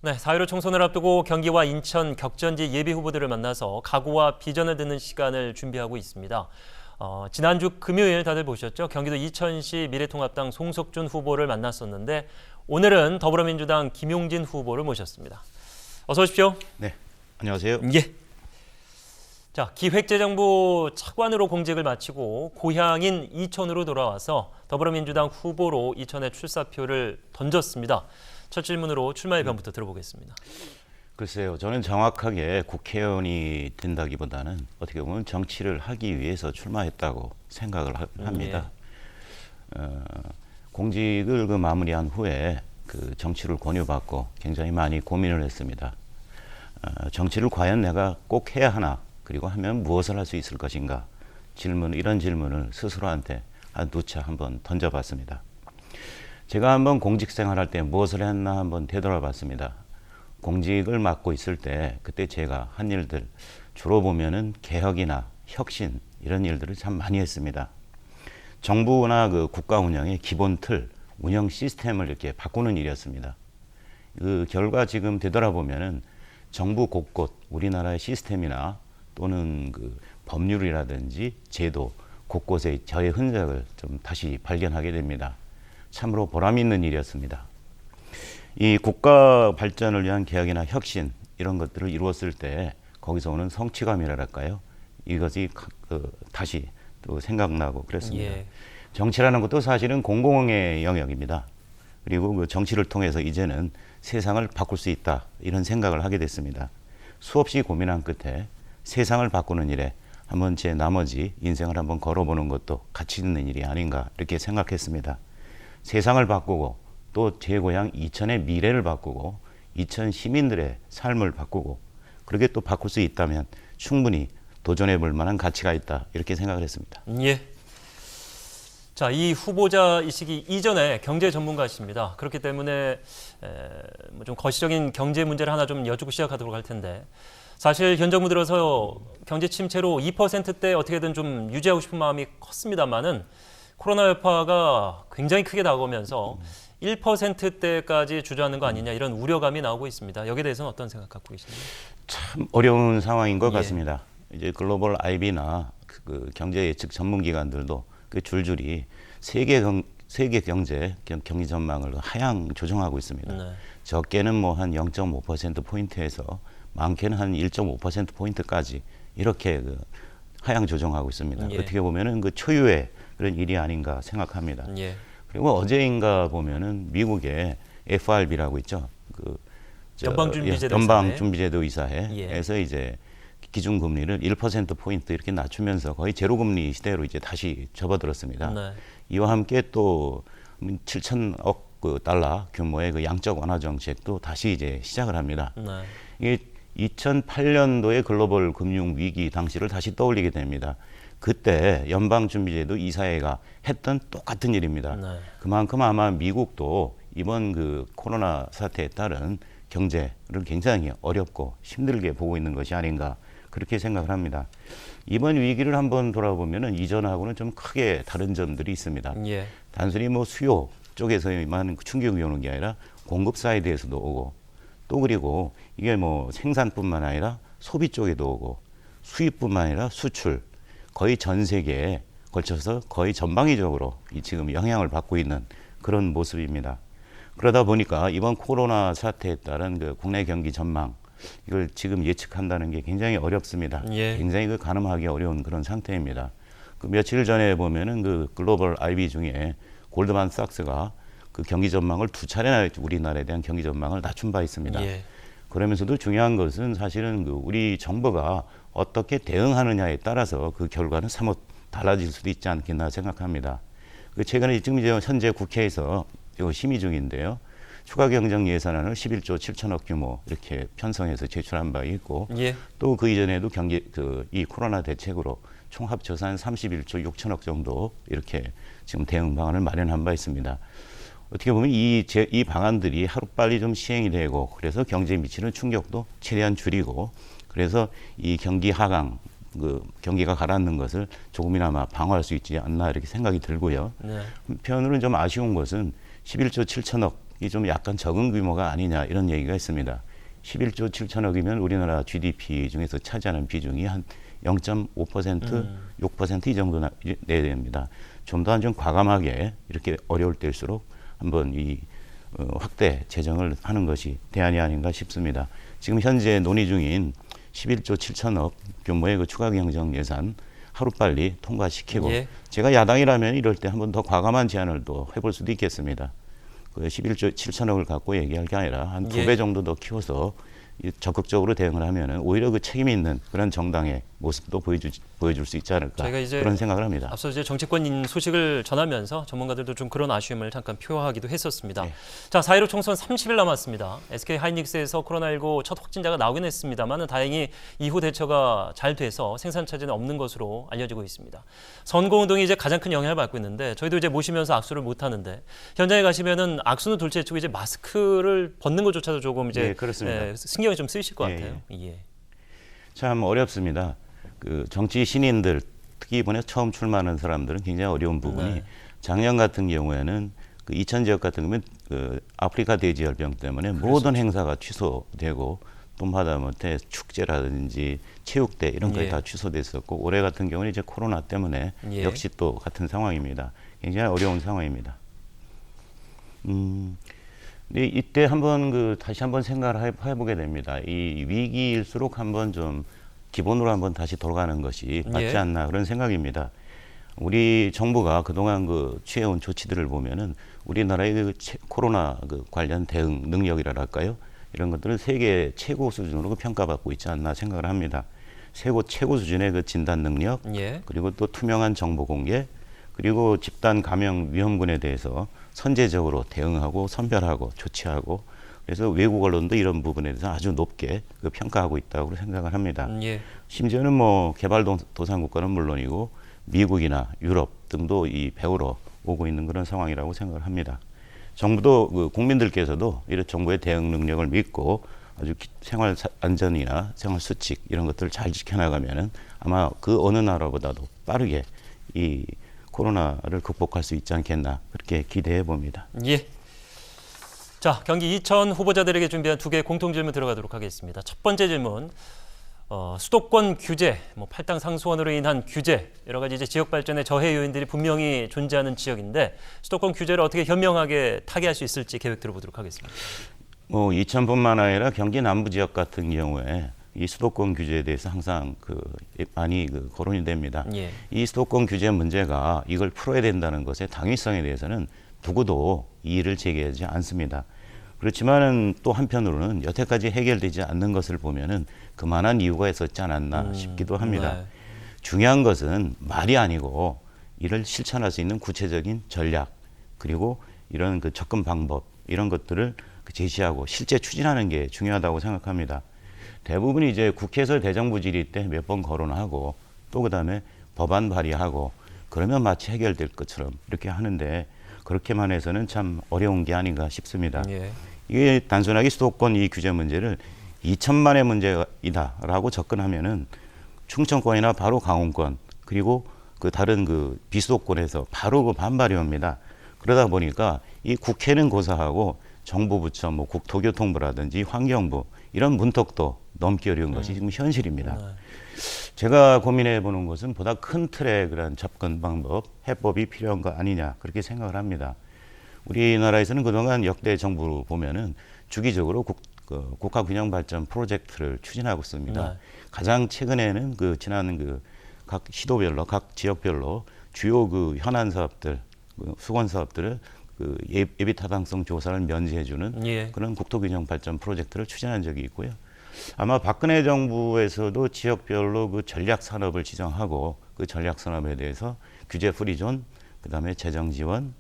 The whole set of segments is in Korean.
네, 4.15 총선을 앞두고 경기와 인천 격전지 예비 후보들을 만나서 각오와 비전을 듣는 시간을 준비하고 있습니다. 지난주 금요일 다들 보셨죠? 경기도 이천시 미래통합당 송석준 후보를 만났었는데 오늘은 더불어민주당 김용진 후보를 모셨습니다. 어서 오십시오. 네, 안녕하세요. 예. 자, 기획재정부 차관으로 공직을 마치고 고향인 이천으로 돌아와서 더불어민주당 후보로 이천에 출사표를 던졌습니다. 첫 질문으로 출마의 변부터 들어보겠습니다. 글쎄요, 저는 정확하게 국회의원이 된다기보다는 어떻게 보면 정치를 하기 위해서 출마했다고 생각을 합니다. 공직을 마무리한 후에 정치를 권유받고 굉장히 많이 고민을 했습니다. 정치를 과연 내가 꼭 해야 하나, 그리고 하면 무엇을 할 수 있을 것인가, 이런 질문을 스스로한테 한 두 차 한번 던져봤습니다. 제가 한번 공직 생활할 때 무엇을 했나 한번 되돌아봤습니다. 공직을 맡고 있을 때 그때 제가 한 일들 주로 보면은 개혁이나 혁신 이런 일들을 참 많이 했습니다. 정부나 국가 운영의 기본 틀, 운영 시스템을 이렇게 바꾸는 일이었습니다. 그 결과 지금 되돌아보면은 정부 곳곳 우리나라의 시스템이나 또는 법률이라든지 제도 곳곳에 저의 흔적을 좀 다시 발견하게 됩니다. 참으로 보람 있는 일이었습니다. 이 국가 발전을 위한 개혁이나 혁신 이런 것들을 이루었을 때 거기서 오는 성취감이랄까요? 이것이 다시 또 생각나고 그랬습니다. 예. 정치라는 것도 사실은 공공의 영역입니다. 그리고 그 정치를 통해서 이제는 세상을 바꿀 수 있다 이런 생각을 하게 됐습니다. 수없이 고민한 끝에 세상을 바꾸는 일에 한번 제 나머지 인생을 한번 걸어보는 것도 가치 있는 일이 아닌가 이렇게 생각했습니다. 세상을 바꾸고 또 제 고향 이천의 미래를 바꾸고 이천 시민들의 삶을 바꾸고 그렇게 또 바꿀 수 있다면 충분히 도전해 볼 만한 가치가 있다 이렇게 생각을 했습니다. 예. 자, 이 후보자이시기 이전에 경제 전문가이십니다. 그렇기 때문에 좀 거시적인 경제 문제를 하나 좀 여쭙고 시작하도록 할 텐데 사실 현 정부 들어서 경제 침체로 2%대 어떻게든 좀 유지하고 싶은 마음이 컸습니다만은 코로나 여파가 굉장히 크게 다가오면서 1%대까지 주저하는 거 아니냐 이런 우려감이 나오고 있습니다. 여기에 대해서는 어떤 생각 갖고 계십니까? 참 어려운 상황인 것 같습니다. 이제 글로벌 IB나 경제 예측 전문기관들도 줄줄이 세계 경제 경기 전망을 하향 조정하고 있습니다. 네. 적게는 뭐 한 0.5% 포인트에서 많게는 한 1.5% 포인트까지 이렇게 하향 조정하고 있습니다. 예. 어떻게 보면은 초유의 그런 일이 아닌가 생각합니다. 예. 그리고 어제인가 보면은 미국의 FRB라고 있죠. 연방준비제도 이사회에서 이제 기준금리를 1% 포인트 이렇게 낮추면서 거의 제로금리 시대로 이제 다시 접어들었습니다. 네. 이와 함께 또 7천억 달러 규모의 양적 완화 정책도 다시 이제 시작을 합니다. 네. 이게 2008년도의 글로벌 금융 위기 당시를 다시 떠올리게 됩니다. 그때 연방준비제도 이사회가 했던 똑같은 일입니다. 네. 그만큼 아마 미국도 이번 코로나 사태에 따른 경제를 굉장히 어렵고 힘들게 보고 있는 것이 아닌가 그렇게 생각을 합니다. 이번 위기를 한번 돌아보면은 이전하고는 좀 크게 다른 점들이 있습니다. 예. 단순히 수요 쪽에서만 충격이 오는 게 아니라 공급 사이드에서도 오고 또 그리고 이게 생산뿐만 아니라 소비 쪽에도 오고 수입뿐만 아니라 수출 거의 전 세계에 걸쳐서 거의 전방위적으로 지금 영향을 받고 있는 그런 모습입니다. 그러다 보니까 이번 코로나 사태에 따른 국내 경기 전망 이걸 지금 예측한다는 게 굉장히 어렵습니다. 예. 굉장히 가늠하기 어려운 그런 상태입니다. 며칠 전에 보면은 글로벌 IB 중에 골드만삭스가 경기 전망을 두 차례나 우리나라에 대한 경기 전망을 낮춘 바 있습니다. 예. 그러면서도 중요한 것은 사실은 우리 정부가 어떻게 대응하느냐에 따라서 그 결과는 사뭇 달라질 수도 있지 않겠나 생각합니다. 최근에 지금 이제 현재 국회에서 심의 중인데요. 추가 경정 예산안을 11조 7천억 규모 이렇게 편성해서 제출한 바 있고 예. 또 그 이전에도 이 코로나 대책으로 총 합쳐서 한 31조 6천억 정도 이렇게 지금 대응 방안을 마련한 바 있습니다. 어떻게 보면 이 방안들이 하루빨리 좀 시행이 되고 그래서 경제에 미치는 충격도 최대한 줄이고 그래서 이 경기 하강 경기가 가라앉는 것을 조금이나마 방어할 수 있지 않나 이렇게 생각이 들고요. 네. 한편으로는 좀 아쉬운 것은 11조 7천억 이 좀 약간 적은 규모가 아니냐 이런 얘기가 있습니다. 11조 7천억이면 우리나라 GDP 중에서 차지하는 비중이 한 0.5%, 6% 이 정도 내야 됩니다. 좀 더 좀 과감하게 이렇게 어려울 때일수록 한번 이 확대 재정을 하는 것이 대안이 아닌가 싶습니다. 지금 현재 논의 중인 11조 7천억 규모의 그 추가 경정 예산 하루빨리 통과시키고 예. 제가 야당이라면 이럴 때 한번 더 과감한 제안을 또 해볼 수도 있겠습니다. 그 11조 7천억을 갖고 얘기할 게 아니라 한 2배 예. 정도 더 키워서 적극적으로 대응을 하면은 오히려 그 책임이 있는 그런 정당의 모습도 보여줄 수 있지 않을까 저희가 이제 그런 생각을 합니다. 앞서 이제 정치권 소식을 전하면서 전문가들도 좀 그런 아쉬움을 잠깐 표하기도 했었습니다. 네. 자, 4.15 총선 30일 남았습니다. SK 하이닉스에서 코로나19 첫 확진자가 나오긴 했습니다만 다행히 이후 대처가 잘 돼서 생산 차질은 없는 것으로 알려지고 있습니다. 선거운동이 이제 가장 큰 영향을 받고 있는데 저희도 이제 모시면서 악수를 못 하는데 현장에 가시면은 악수는 둘째치고 이제 마스크를 벗는 것조차도 조금 이제 네, 그렇습니다. 신경이 좀 쓰이실 것 예, 같아요. 예. 참 어렵습니다. 그 정치 신인들 특히 이번에 처음 출마하는 사람들은 굉장히 어려운 부분이 네. 작년 같은 경우에는 그 이천 지역 같은 경우는 그 아프리카 돼지열병 때문에 모든 행사가 취소되고 또 하다못해 축제라든지 체육대 이런 것이 예. 다 취소됐었고 올해 같은 경우는 이제 코로나 때문에 예. 역시 또 같은 상황입니다. 굉장히 어려운 상황입니다. 근데 이때 한번 다시 한번 생각을 해보게 됩니다. 이 위기일수록 한번 좀 기본으로 한번 다시 돌아가는 것이 맞지 예. 않나 그런 생각입니다. 우리 정부가 그동안 취해온 조치들을 보면은 우리나라의 코로나 관련 대응 능력이랄까요? 이런 것들은 세계 최고 수준으로 평가받고 있지 않나 생각을 합니다. 최고 수준의 그 진단 능력, 예. 그리고 또 투명한 정보 공개, 그리고 집단 감염 위험군에 대해서 선제적으로 대응하고 선별하고 조치하고 그래서 외국 언론도 이런 부분에 대해서 아주 높게 평가하고 있다고 생각을 합니다. 예. 심지어는 개발도상국가는 물론이고 미국이나 유럽 등도 이 배우러 오고 있는 그런 상황이라고 생각을 합니다. 정부도 국민들께서도 이런 정부의 대응 능력을 믿고 아주 생활 안전이나 생활 수칙 이런 것들을 잘 지켜나가면은 아마 그 어느 나라보다도 빠르게 이 코로나를 극복할 수 있지 않겠나 그렇게 기대해 봅니다. 예. 자, 경기 이천 후보자들에게 준비한 두 개의 공통 질문 들어가도록 하겠습니다. 첫 번째 질문, 수도권 규제, 팔당 상수원으로 인한 규제, 여러 가지 이제 지역 발전의 저해 요인들이 분명히 존재하는 지역인데 수도권 규제를 어떻게 현명하게 타개할 수 있을지 계획 들어보도록 하겠습니다. 이천뿐만 아니라 경기 남부 지역 같은 경우에 이 수도권 규제에 대해서 항상 많이 거론이 됩니다. 예. 이 수도권 규제 문제가 이걸 풀어야 된다는 것의 당위성에 대해서는 누구도 이의를 제기하지 않습니다. 그렇지만은 또 한편으로는 여태까지 해결되지 않는 것을 보면은 그만한 이유가 있었지 않았나 싶기도 합니다. 네. 중요한 것은 말이 아니고 이를 실천할 수 있는 구체적인 전략 그리고 이런 접근 방법 이런 것들을 제시하고 실제 추진하는 게 중요하다고 생각합니다. 대부분 이제 국회에서 대정부 질의 때 몇 번 거론하고 또 그다음에 법안 발의하고 그러면 마치 해결될 것처럼 이렇게 하는데 그렇게만 해서는 참 어려운 게 아닌가 싶습니다. 예. 이게 단순하게 수도권 이 규제 문제를 2천만의 문제이다라고 접근하면은 충청권이나 바로 강원권 그리고 다른 비수도권에서 바로 반발이 옵니다. 그러다 보니까 이 국회는 고사하고 정부 부처 국토교통부라든지 환경부 이런 문턱도 넘기 어려운 것이 지금 현실입니다. 네. 제가 고민해 보는 것은 보다 큰 틀의 그런 접근 방법, 해법이 필요한 거 아니냐 그렇게 생각을 합니다. 우리나라에서는 그동안 역대 정부로 보면은 주기적으로 국가균형발전 프로젝트를 추진하고 있습니다. 네. 가장 최근에는 지난 각 시도별로, 각 지역별로 주요 현안 사업들, 수건 사업들을 예비 타당성 조사를 면제해주는 예. 그런 국토균형발전 프로젝트를 추진한 적이 있고요. 아마 박근혜 정부에서도 지역별로 전략 산업을 지정하고 그 전략 산업에 대해서 규제 프리존, 그다음에 재정 지원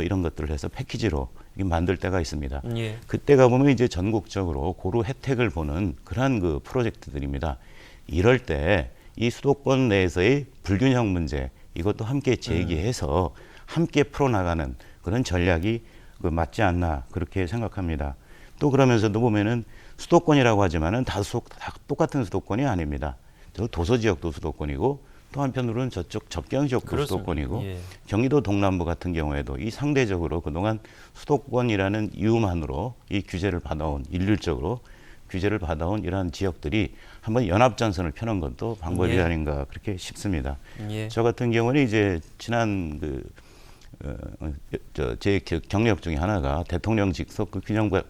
이런 것들을 해서 패키지로 만들 때가 있습니다. 예. 그때 가보면 이제 전국적으로 고루 혜택을 보는 그러한 프로젝트들입니다. 이럴 때 이 수도권 내에서의 불균형 문제 이것도 함께 제기해서 함께 풀어나가는 그런 전략이 맞지 않나 그렇게 생각합니다. 또 그러면서도 보면은 수도권이라고 하지만은 다 똑같은 수도권이 아닙니다. 도서 지역도 수도권이고 또 한편으로는 저쪽 접경 지역도 그렇습니다. 수도권이고 예. 경기도 동남부 같은 경우에도 이 상대적으로 그동안 수도권이라는 이유만으로 이 규제를 받아온 일률적으로 규제를 받아온 이러한 지역들이 한번 연합전선을 펴는 것도 방법이 예. 아닌가 그렇게 싶습니다. 예. 저 같은 경우는 이제 지난 제 경력 중에 하나가 대통령 직속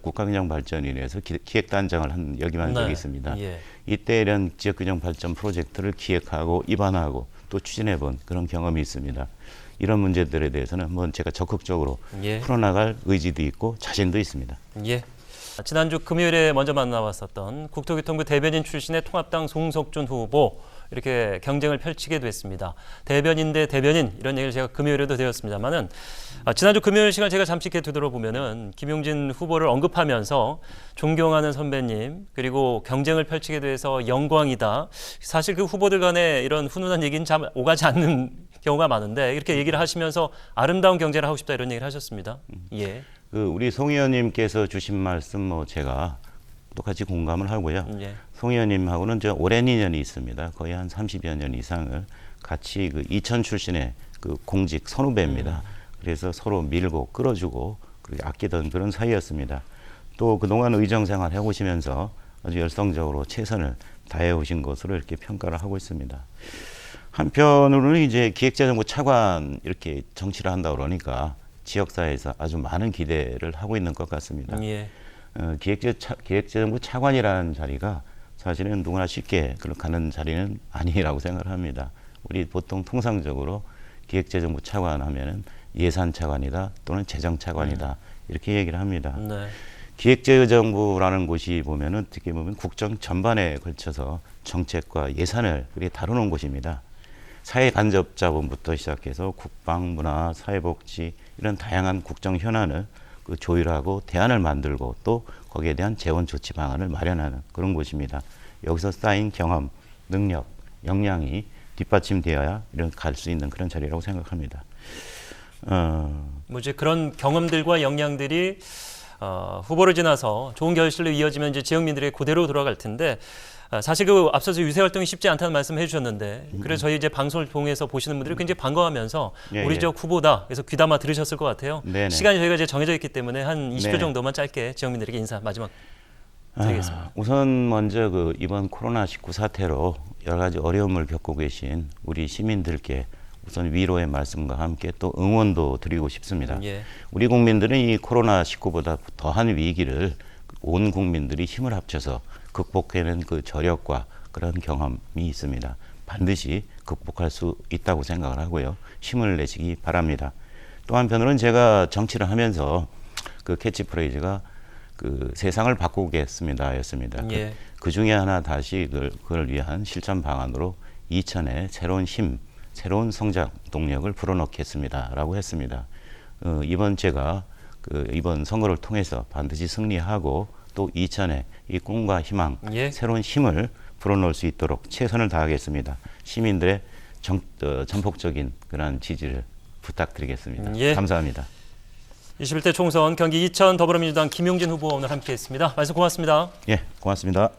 국가균형발전위원회에서 기획단장을 한 역임한 적이 있습니다. 예. 이때 이런 지역균형발전 프로젝트를 기획하고 입안하고 또 추진해본 그런 경험이 있습니다. 이런 문제들에 대해서는 한번 제가 적극적으로 예. 풀어나갈 의지도 있고 자신도 있습니다. 예. 지난주 금요일에 먼저 만나봤었던 국토교통부 대변인 출신의 통합당 송석준 후보 이렇게 경쟁을 펼치게 됐습니다. 대변인 대 대변인 이런 얘기를 제가 금요일에도 드렸습니다만은 지난주 금요일 시간 제가 잠시 이렇게 되돌아보면은 김용진 후보를 언급하면서 존경하는 선배님 그리고 경쟁을 펼치게 돼서 영광이다. 사실 그 후보들 간에 이런 훈훈한 얘기는 참 오가지 않는 경우가 많은데 이렇게 얘기를 하시면서 아름다운 경쟁을 하고 싶다 이런 얘기를 하셨습니다. 예. 우리 송 의원님께서 주신 말씀 제가 똑같이 공감을 하고요. 예. 송 의원님하고는 저 오랜 인연이 있습니다. 거의 한 30여 년 이상을 같이 그 이천 출신의 그 공직 선후배입니다. 그래서 서로 밀고 끌어주고 그렇게 아끼던 그런 사이였습니다. 또 그동안 의정 생활 해오시면서 아주 열성적으로 최선을 다해오신 것으로 이렇게 평가를 하고 있습니다. 한편으로는 이제 기획재정부 차관 이렇게 정치를 한다 그러니까 지역사회에서 아주 많은 기대를 하고 있는 것 같습니다. 예. 기획재정부 차관이라는 자리가 사실은 누구나 쉽게 가는 자리는 아니라고 생각을 합니다. 우리 보통 통상적으로 기획재정부 차관 하면은 예산 차관이다 또는 재정 차관이다 이렇게 얘기를 합니다. 네. 기획재정부라는 곳이 보면은 어떻게 보면 국정 전반에 걸쳐서 정책과 예산을 이렇게 다루는 곳입니다. 사회 간접 자본부터 시작해서 국방, 문화, 사회복지 이런 다양한 국정 현안을 그 조율하고 대안을 만들고 또 거기에 대한 재원 조치 방안을 마련하는 그런 곳입니다. 여기서 쌓인 경험, 능력, 역량이 뒷받침되어야 이런 갈 수 있는 그런 자리라고 생각합니다. 뭐 이제 그런 경험들과 역량들이 후보를 지나서 좋은 결실로 이어지면 이제 지역민들의 그대로 돌아갈 텐데 사실 그 앞서서 유세 활동이 쉽지 않다는 말씀 해주셨는데 그래서 저희 이제 방송을 통해서 보시는 분들이 굉장히 반가워하면서 예, 우리 예. 지역 후보다 그래서 귀담아 들으셨을 것 같아요. 네네. 시간이 저희가 이제 정해져 있기 때문에 한 20초 네네. 정도만 짧게 지역민들에게 인사 마지막 드리겠습니다. 우선 먼저 그 이번 코로나19 사태로 여러 가지 어려움을 겪고 계신 우리 시민들께 우선 위로의 말씀과 함께 또 응원도 드리고 싶습니다. 예. 우리 국민들은 이 코로나19보다 더한 위기를 온 국민들이 힘을 합쳐서 극복해낸 그 저력과 그런 경험이 있습니다. 반드시 극복할 수 있다고 생각을 하고요. 힘을 내시기 바랍니다. 또 한편으로는 제가 정치를 하면서 그 캐치프레이즈가 그 세상을 바꾸겠습니다 였습니다. 예. 그 중에 하나 다시 그걸 위한 실천 방안으로 이천에 새로운 힘, 새로운 성장 동력을 불어넣겠습니다라고 했습니다. 이번 제가 이번 선거를 통해서 반드시 승리하고 또 이천에 이 꿈과 희망, 예. 새로운 힘을 불어넣을 수 있도록 최선을 다하겠습니다. 시민들의 전폭적인 그런 지지를 부탁드리겠습니다. 예. 감사합니다. 21대 총선 경기 이천 더불어민주당 김용진 후보 오늘 함께했습니다. 말씀 고맙습니다. 예, 고맙습니다.